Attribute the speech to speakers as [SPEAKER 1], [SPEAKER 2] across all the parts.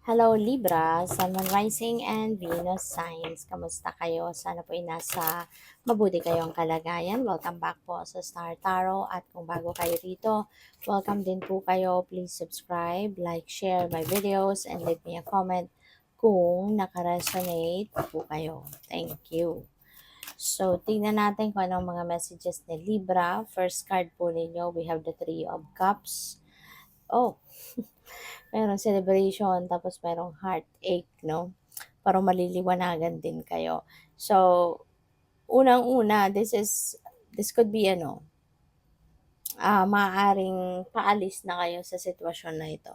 [SPEAKER 1] Hello Libra, Sun, Moon Rising and Venus signs. Kamusta kayo? Sana po ay nasa mabuti kayong kalagayan. Welcome back po sa Star Tarot at kung bago kayo dito, welcome din po kayo. Please subscribe, like, share my videos and leave me a comment kung nakaresonate po kayo. Thank you. So, tingnan natin kung anong mga messages ni Libra. First card po ninyo, we have the Three of Cups. Oh, merong celebration, tapos merong heartache, no? Para maliliwanagan din kayo. So, unang-una, this could be maaaring paalis na kayo sa sitwasyon na ito.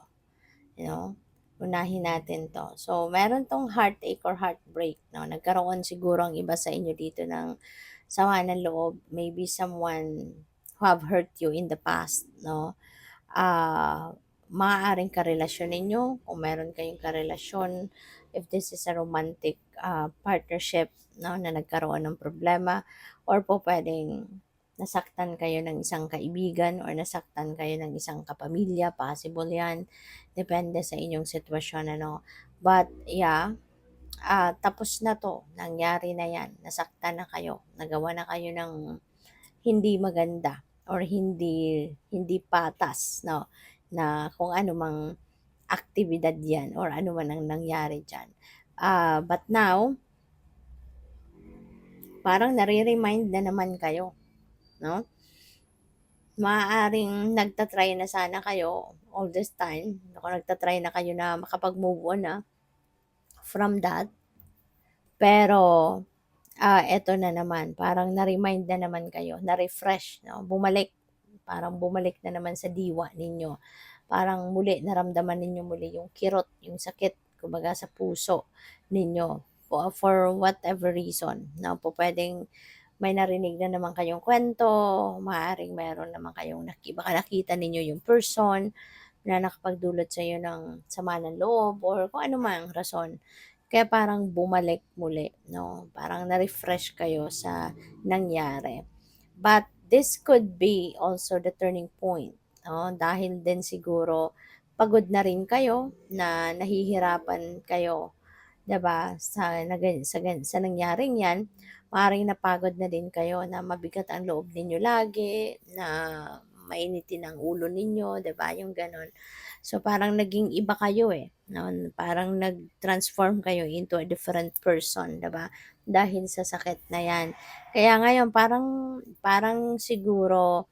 [SPEAKER 1] You know? Unahin natin to. So, meron tong heartache or heartbreak, no? Nagkaroon siguro ang iba sa inyo dito ng sama ng loob. Maybe someone who have hurt you in the past, no? Maaaring karelasyon ninyo, kung meron kayong karelasyon, if this is a romantic partnership, no, na nagkaroon ng problema, or po pwedeng nasaktan kayo ng isang kaibigan or nasaktan kayo ng isang kapamilya, possible yan. Depende sa inyong sitwasyon, ano. But, yeah, tapos na to, nangyari na yan, nasaktan na kayo, nagawa na kayo ng hindi maganda or hindi hindi patas, no, na kung ano mang aktibidad yan or ano man ang nangyari dyan. But now, parang nare-remind na naman kayo, no? Maaaring nagtatry na sana kayo all this time. Kung nagtatry na kayo na makapag-move on na from that. Pero, eto na naman, parang na-remind na naman kayo, na-refresh, no? Parang bumalik na naman sa diwa ninyo. Parang muli, naramdaman ninyo muli yung kirot, yung sakit, kumbaga sa puso ninyo. For whatever reason, no? Po pwedeng may narinig na naman kayong kwento, maaaring meron naman kayong baka nakita ninyo yung person na nakapagdulot sa iyo ng sama ng loob or kung ano mang rason. Kaya parang bumalik muli, no? Parang na-refresh kayo sa nangyari. But this could be also the turning point, no? Dahil din siguro pagod na rin kayo, na nahihirapan kayo, 'di ba? Sa nangyaring 'yan, maaaring napagod na din kayo na mabigat ang loob ninyo lagi, na mainitin ang ulo ninyo, 'di ba? Yung gano'n. So, parang naging iba kayo, no? Parang nag-transform kayo into a different person, 'di ba? Dahil sa sakit na 'yan. Kaya ngayon parang parang siguro,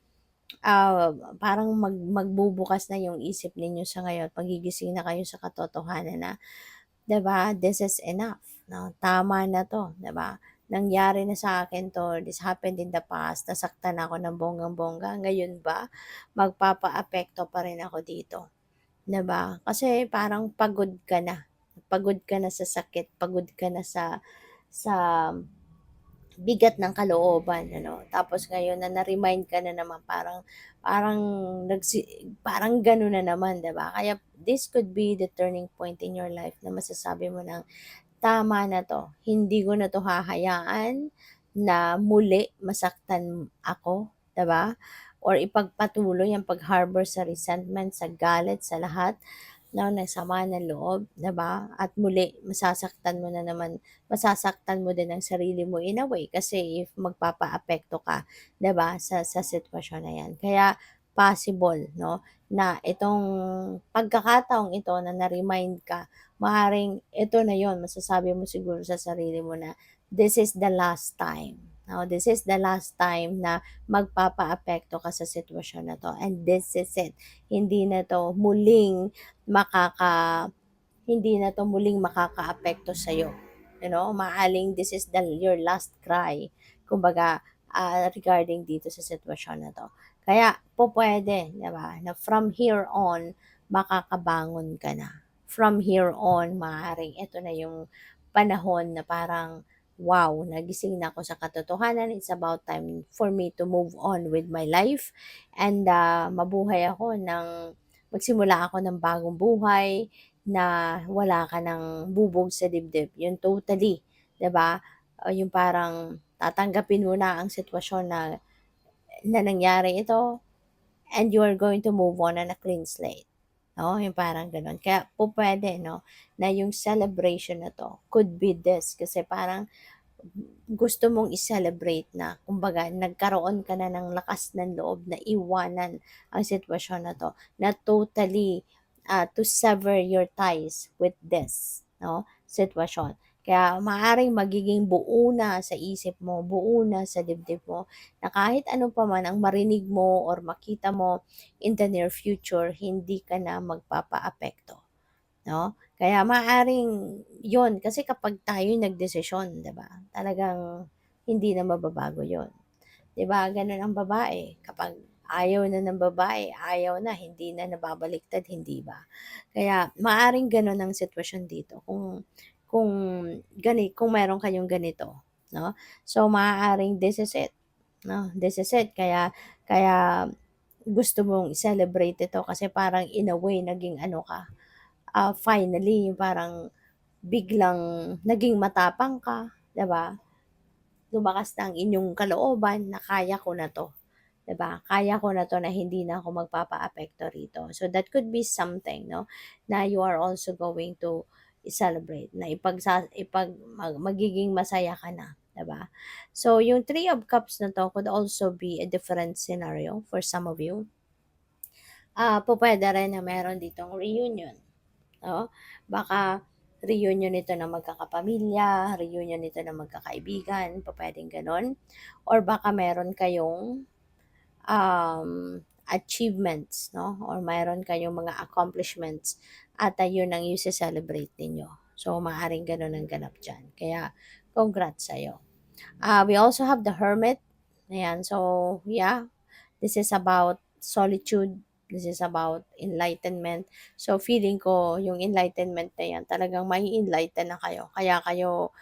[SPEAKER 1] parang magbubukas na yung isip ninyo sa ngayon, magigising na kayo sa katotohanan na, 'di ba, this is enough, 'no? Tama na 'to, 'di ba? Nangyari na sa akin 'to, this happened in the past, nasaktan ako ng bonggang-bongga, ngayon ba magpapaapekto pa rin ako dito, 'di ba? Kasi parang pagod ka na sa sakit, pagod ka na sa bigat ng kalooban, ano. Tapos ngayon na na-remind ka na naman, parang parang parang gano'n na naman, 'di ba? Kaya this could be the turning point in your life na masasabi mo ng, "Tama na 'to, hindi ko na 'to hahayaan na muli masaktan ako," 'di ba? Or ipagpatuloy ang pag-harbor sa resentment, sa galit, sa lahat, 'no, ng sama ng loob, 'di ba? At muli masasaktan mo din ang sarili mo in a way, kasi if magpapaapekto ka, 'di ba, sa sitwasyon na 'yan. Kaya possible, 'no, na itong pagkakataong ito na na-remind ka, maaaring ito na 'yon, masasabi mo siguro sa sarili mo na, "This is the last time." No, this is the last time na magpapaapekto ka sa sitwasyon na 'to, and this is it. Hindi na 'to muling makaka hindi na 'to muling makakaapekto sa'yo, you know? Maaaring this is your last cry, kumbaga, regarding dito sa sitwasyon na 'to. Kaya pupuwede, 'di ba, na from here on, makakabangon ka na. From here on, maaaring ito na yung panahon na parang, "Wow, nagising na ako sa katotohanan. It's about time for me to move on with my life and, mabuhay ako magsimula ako ng bagong buhay na wala ka ng bubog sa dibdib." Yun totally, 'di ba? Yung parang tatanggapin mo na ang sitwasyon na nangyari ito, and you are going to move on a clean slate. no? Yung parang gano'n. Kaya po puwede 'no, na yung celebration na 'to could be this, kasi parang gusto mong i-celebrate na kumbaga nagkaroon ka na ng lakas ng loob na iwanan ang sitwasyon na 'to, na totally, to sever your ties with this, 'no, sitwasyon. Kaya maaaring magiging buo na sa isip mo, buo na sa dibdib mo, na kahit ano pa man ang marinig mo or makita mo in the near future, hindi ka na magpapaapekto, 'no? Kaya maaaring 'yun, kasi kapag tayo'y nagdesisyon, 'di ba, talagang hindi na mababago 'yun. 'Di ba, gano'n ang babae, kapag ayaw na ng babae, ayaw na, hindi na nababaliktad, hindi ba? Kaya maaaring gano'n ang sitwasyon dito kung kung meron kayong ganito, 'no? So, maaaring this is it, 'no, this is it. Kaya kaya gusto mong i-celebrate ito kasi parang in a way naging ano ka, finally yung parang biglang naging matapang ka, 'di ba? Lumakas na ang inyong kalooban na kaya ko na 'to, 'di ba? Kaya ko na 'to, na hindi na ako magpapaapekto rito. So that could be something 'no, na you are also going to i-celebrate, na magiging masaya ka na, 'di ba? So yung Three of Cups na 'to could also be a different scenario for some of you. Pupuwede rin na meron ditong reunion. Oo, baka reunion nito ng magkakapamilya, reunion nito ng magkakaibigan, pupuwedeng gano'n. Or baka meron kayong, achievements 'no, or mayroon kayong mga accomplishments at ayun ang ise-celebrate ninyo. So, maaaring gano'n ang ganap diyan. Kaya congrats sa'yo. We also have the Hermit, ayan. So, yeah, this is about solitude. This is about enlightenment. So, feeling ko yung enlightenment na yan, talagang mai-enlighten na kayo. Kaya kayo,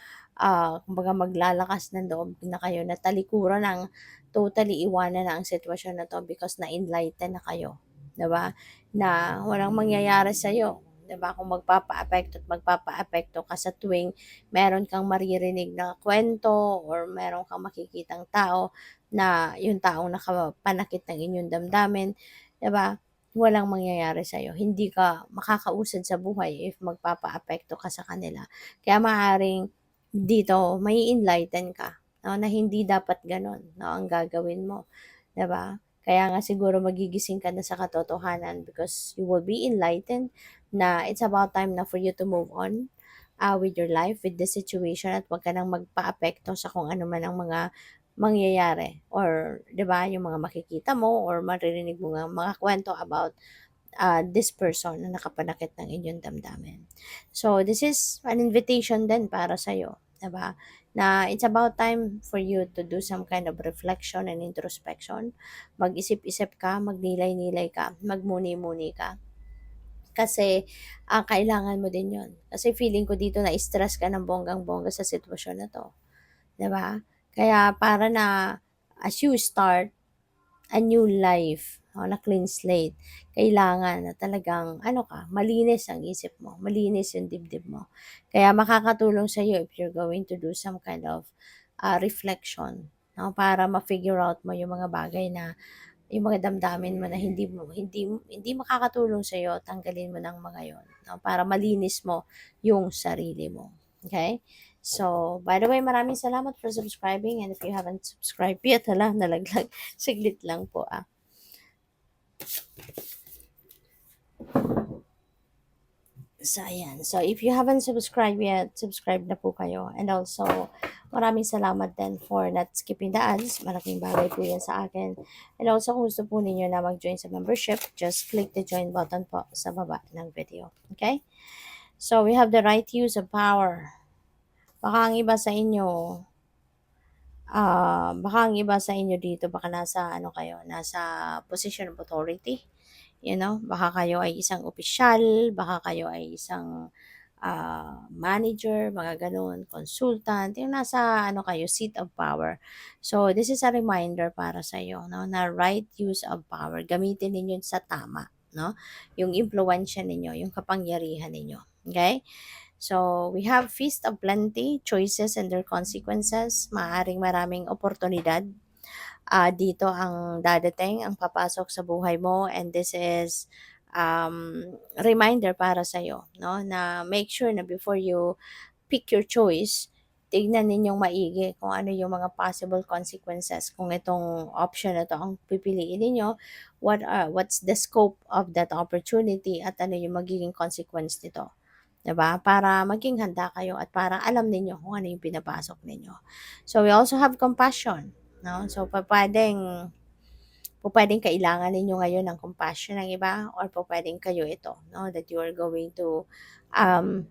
[SPEAKER 1] kumbaga maglalakas ng loob na kayo na talikuran ng totally iwanan na ang sitwasyon na 'to because na-enlighten na kayo, 'di ba? Na walang mangyayari sa'yo, 'di ba? Kung magpapaapekto ka sa tuwing meron kang maririnig na kwento or meron kang makikitang tao na yung taong nakapanakit ng inyong damdamin, 'di ba? Walang mangyayari sa'yo. Hindi ka makakausad sa buhay if magpapaapekto ka sa kanila. Kaya maaaring dito mai-enlighten ka, 'no, na hindi dapat gano'n, 'no, ang gagawin mo, 'di ba? Kaya nga siguro magigising ka na sa katotohanan because you will be enlightened na it's about time na for you to move on, with your life, with the situation, at 'wag ka nang magpaapekto sa kung ano man ang mga mangyayari or 'di ba, yung mga makikita mo or maririnig mo ngang mga kwento about, this person na nakapanakit ng inyong damdamin. So, this is an invitation din para sa'yo, 'di ba, na it's about time for you to do some kind of reflection and introspection. Mag-isip-isip ka, magnilay-nilay ka, magmuni-muni ka. Kasi, kailangan mo din 'yon. Kasi feeling ko dito na-stress ka ng bonggang-bongga sa sitwasyon na 'to, 'di ba? Kaya para na as you start a new life, na clean slate, kailangan na talagang ano ka, malinis ang isip mo, malinis yung dibdib mo. Kaya makakatulong sa'yo if you're going to do some kind of, reflection, 'no, para ma-figure out mo yung mga bagay na yung mga damdamin mo na hindi makakatulong sa'yo, tanggalin mo ng mga yon, 'no, para malinis mo yung sarili mo, okay. So, by the way, maraming salamat for subscribing, and if you haven't subscribed yet, hala, nalaglag, saglit lang po, So, ayan. So, if you haven't subscribed yet, subscribe na po kayo. And also, maraming salamat din for not skipping the ads. Malaking bagay po yan sa akin. And also, kung gusto po ninyo na mag-join sa membership, just click the join button po sa baba ng video. Okay? So, we have the right use of power. Baka ang iba sa inyo, dito, baka nasa, nasa position of authority. Baka kayo ay isang opisyal, baka kayo ay isang manager, mga ganun, consultant, yung nasa kayo, seat of power. So, this is a reminder para sa iyo, no, na right use of power. Gamitin ninyo sa tama, no? Yung impluwensya ninyo, yung kapangyarihan ninyo. Okay? So, we have Feast of Plenty, choices and their consequences. Maaring maraming oportunidad dito ang dadating, ang papasok sa buhay mo, and this is reminder para sa'yo, no? Na make sure na before you pick your choice, tignan ninyong maigi kung ano yung mga possible consequences kung itong option na 'to ang pipiliin ninyo, what's the scope of that opportunity at ano yung magiging consequence nito, 'di ba? Para maging handa kayo at para alam ninyo kung ano yung pinapasok ninyo. So, we also have compassion, 'no? So, pupuwedeng kailangan ninyo ngayon ng compassion ng iba or pupuwedeng kayo ito, 'no, that you are going to, um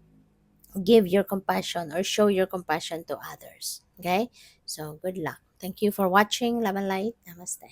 [SPEAKER 1] give your compassion or show your compassion to others. Okay? So, good luck. Thank you for watching. Love and light. Namaste.